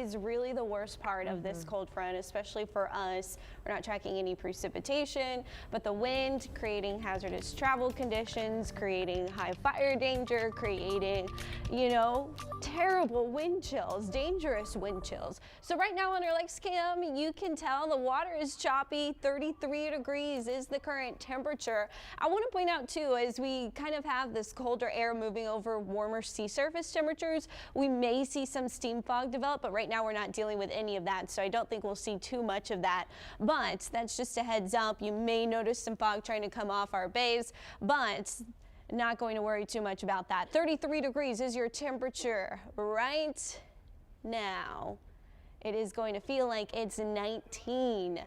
is really the worst part of this cold front, especially for us. We're not tracking any precipitation, but the wind creating hazardous travel conditions, creating high fire danger, creating, you know, terrible wind chills, dangerous wind chills. So right now on our Lex Cam, you can tell the water is choppy. 33 degrees is the current temperature. I want to point out too, as we kind of have this colder air moving over warmer sea surface temperatures, we may see some steam fog develop, but right now we're not dealing with any of that, so I don't think we'll see too much of that. But that's just a heads up. You may notice some fog trying to come off our bays, but not going to worry too much about that. 33 degrees is your temperature right now. It is going to feel like it's 19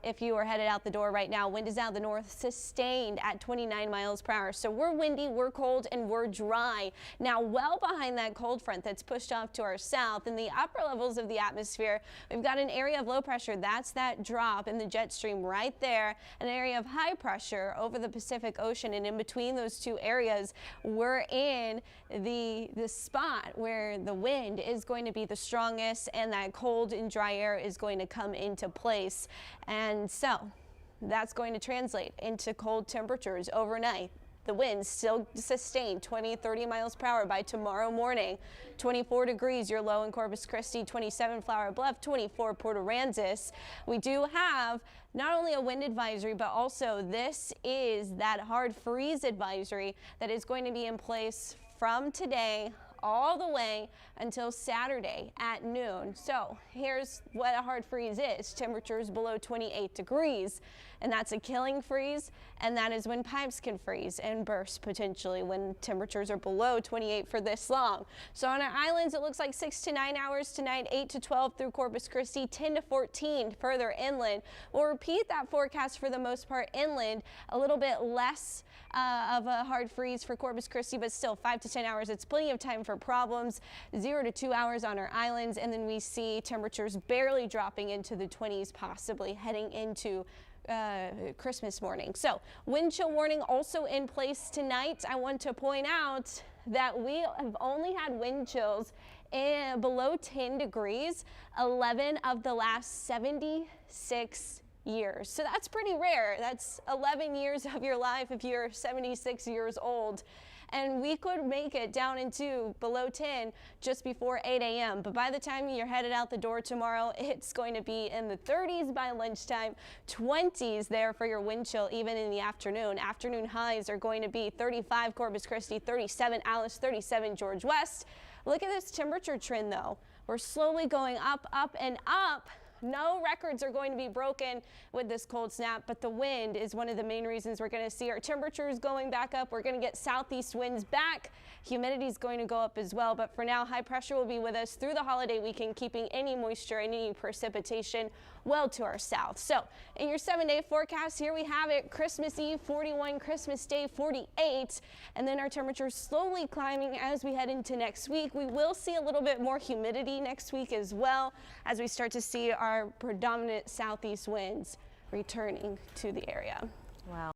if you are headed out the door right now. Wind is out of the north, sustained at 29 miles per hour. So we're windy, we're cold, and we're dry. Now, well behind that cold front that's pushed off to our south, in the upper levels of the atmosphere, we've got an area of low pressure. That's that drop in the jet stream right there. An area of high pressure over the Pacific Ocean, and in between those two areas, we're in the spot where the wind is going to be the strongest, and that cold and dry air is going to come into place. And so that's going to translate into cold temperatures overnight. The winds still sustained 20-30 miles per hour by tomorrow morning. 24 degrees, your low in Corpus Christi, 27 Flower Bluff, 24 Port Aransas. We do have not only a wind advisory, but also this is that hard freeze advisory that is going to be in place from today all the way until Saturday at noon. So here's what a hard freeze is. Temperatures below 28 degrees, and that's a killing freeze, and that is when pipes can freeze and burst potentially when temperatures are below 28 for this long. So on our islands, it looks like 6 to 9 hours tonight, 8 to 12 through Corpus Christi, 10 to 14 further inland. We'll repeat that forecast for the most part inland, a little bit less of a hard freeze for Corpus Christi, but still 5 to 10 hours. It's plenty of time for problems. 0 to 2 hours on our islands, and then we see temperatures barely dropping into the 20s, possibly heading into Christmas morning. So wind chill warning also in place tonight. I want to point out that we have only had wind chills below 10 degrees 11 of the last 76 years. So that's pretty rare. That's 11 years of your life if you're 76 years old. And we could make it down into below 10 just before 8 a.m. But by the time you're headed out the door tomorrow, it's going to be in the 30s by lunchtime, 20s there for your wind chill even in the afternoon. Afternoon highs are going to be 35 Corpus Christi, 37 Alice, 37 George West. Look at this temperature trend though. We're slowly going up, up, and up. No records are going to be broken with this cold snap, but the wind is one of the main reasons we're going to see our temperatures going back up. We're going to get southeast winds back. Humidity is going to go up as well, but for now, high pressure will be with us through the holiday weekend, keeping any moisture and any precipitation well to our south. So in your 7-day forecast, here we have it. Christmas Eve 41, Christmas Day 48, and then our temperatures slowly climbing as we head into next week. We will see a little bit more humidity next week as well as we start to see our predominant southeast winds returning to the area. Wow.